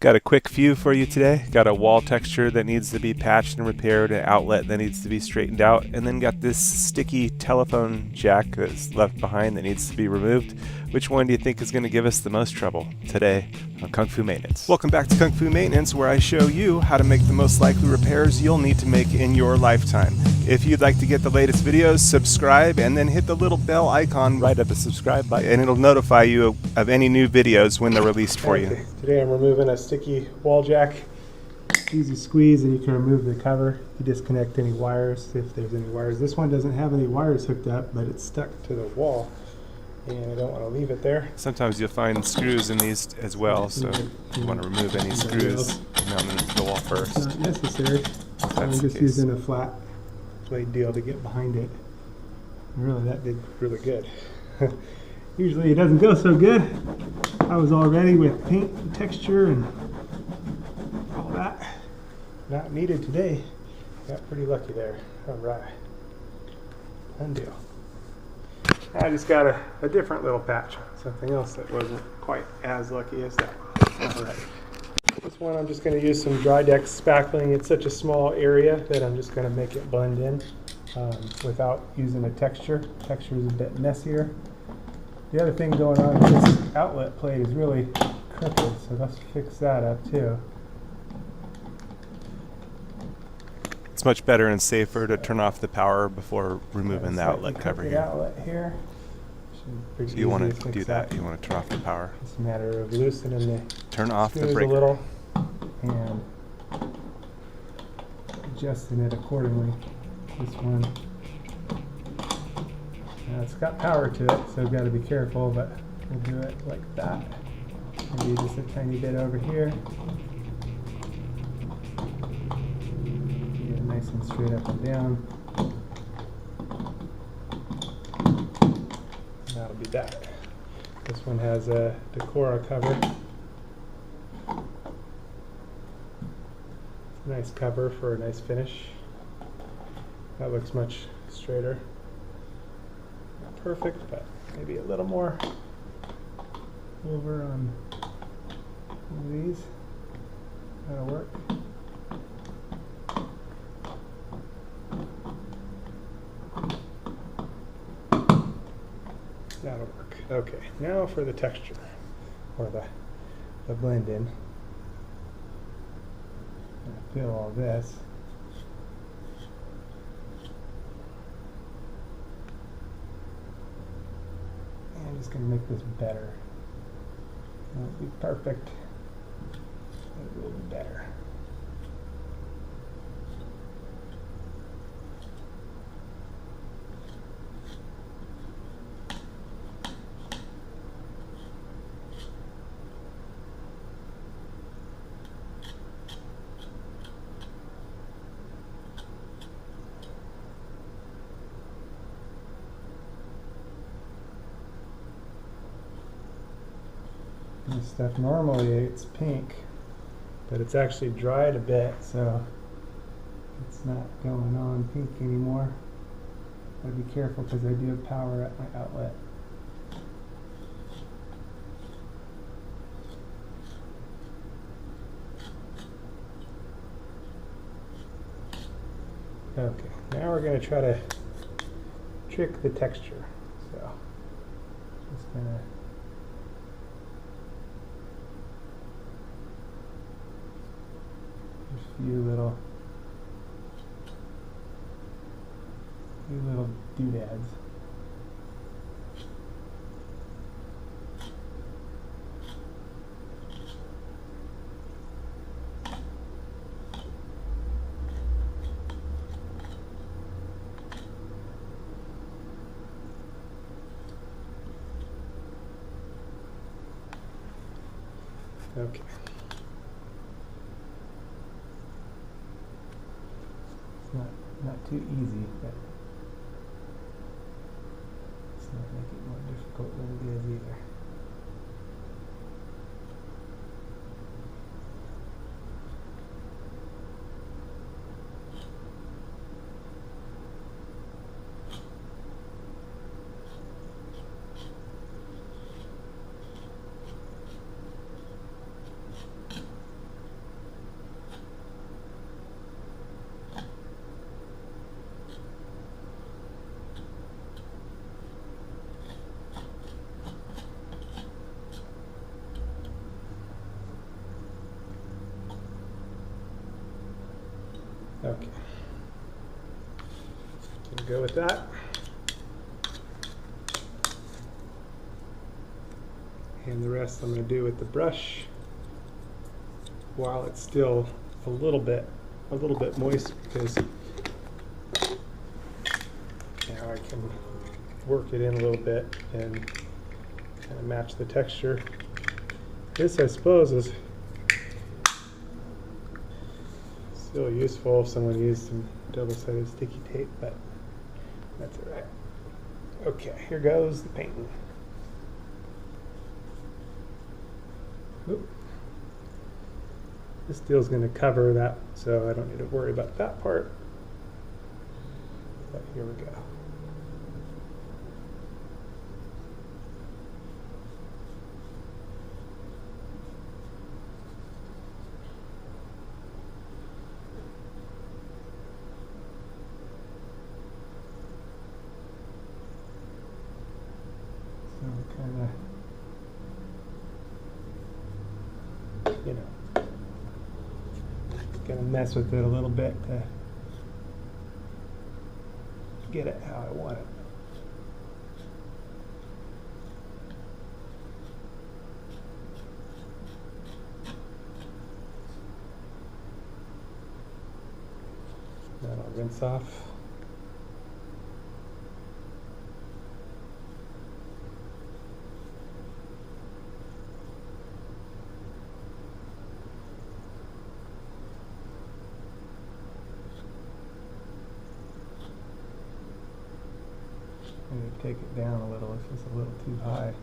Got a quick few for you today. Got a wall texture that needs to be patched and repaired, an outlet that needs to be straightened out, and then got this sticky telephone jack that's left behind that needs to be removed. Which one do you think is going to give us the most trouble today on Kung Fu Maintenance? Welcome back to Kung Fu Maintenance, where I show you how to make the most likely repairs you'll need to make in your lifetime. If you'd like to get the latest videos, subscribe and then hit the little bell icon right at the subscribe button, and it'll notify you of any new videos when they're released for you. Today I'm removing a sticky wall jack. Easy squeeze and you can remove the cover. You disconnect any wires if there's any wires. This one doesn't have any wires hooked up, but it's stuck to the wall and I don't want to leave it there. Sometimes you'll find screws in these as well, so you want to remove any screws mounted to the wall first. It's not necessary. I'm just using a flat blade deal to get behind it. And really, that did really good. Usually it doesn't go so good. I was all ready with paint and texture and all that. Not needed today. Got pretty lucky there. All right. Done deal. I just got a different little patch. Something else that wasn't quite as lucky as that. All right. This one I'm just going to use some dry deck spackling. It's such a small area that I'm just going to make it blend in without using a texture. Texture is a bit messier. The other thing going on is this outlet plate is really crooked, so let's fix that up too. It's much better and safer to turn off the power before removing the outlet cover here. here. Outlet here. So you want to do that. You want to turn off the power. It's a matter of loosening the turn off the screws breaker a little and adjusting it accordingly. This one, now it's got power to it, so I've got to be careful, but we'll do it like that. Maybe just a tiny bit over here. Get it nice and straight up and down. That'll be that. This one has a Decora cover. It's a nice cover for a nice finish. That looks much straighter. Not perfect, but maybe a little more over on one of these. That'll work. That'll work. Okay, now for the texture, or the blend in. Fill all this. And I'm just going to make this better. It won't be perfect, but it will be better. This stuff, normally it's pink, but it's actually dried a bit, so it's not going on pink anymore. Gotta be careful because I do have power at my outlet. Okay, now we're going to try to trick the texture. So, just going to few little doodads. Okay. Not too easy, but let's not make it more difficult than it is either. go with that. And the rest I'm going to do with the brush while it's still a little bit moist, because now I can work it in a little bit and kind of match the texture. This, I suppose, is still useful if someone used some double-sided sticky tape, but that's all right. Okay, here goes the painting. Oop. This deal's going to cover that, so I don't need to worry about that part. But here we go. So kind of, you know, gonna mess with it a little bit to get it how I want it. Then I'll rinse off. I need to take it down a little. It's just a little too high.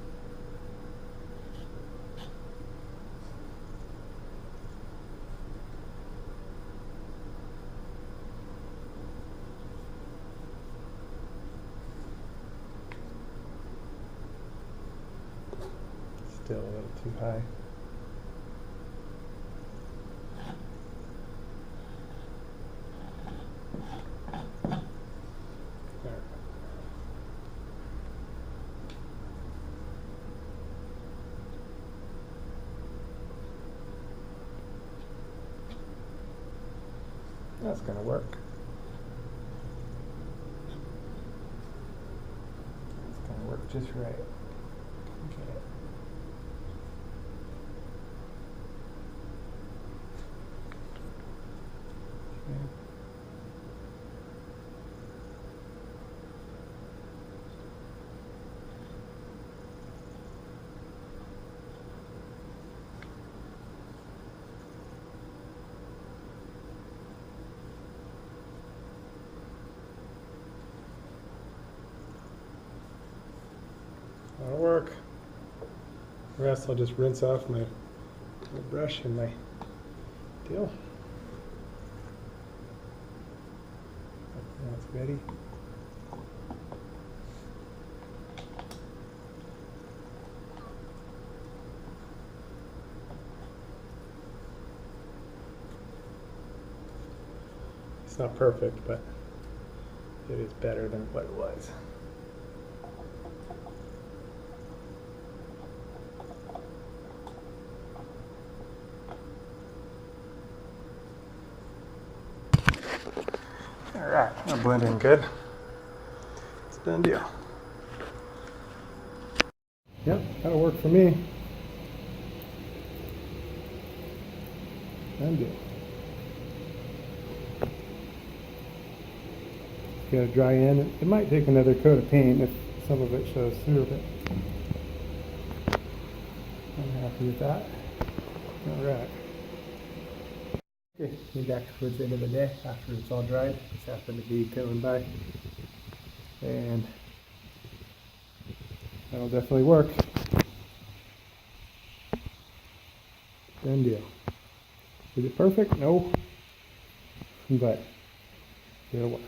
Still a little too high. That's going to work. It's going to work just right. Okay. Okay. That'll work. The rest I'll just rinse off my brush and my deal. Now it's ready. It's not perfect, but it is better than what it was. Alright, that'll blend in good. It's a done deal. Yep, that'll work for me. Done deal. Got to dry in. It might take another coat of paint if some of it shows through, but I'm happy with that. Alright. Okay, we're back towards the end of the day after it's all dried. Just happened to be going by. And that'll definitely work. Done deal. Is it perfect? No. But it'll work.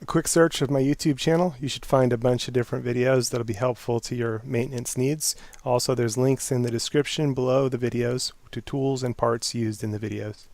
A quick search of my YouTube channel. You should find a bunch of different videos that'll be helpful to your maintenance needs. Also, there's links in the description below the videos to tools and parts used in the videos.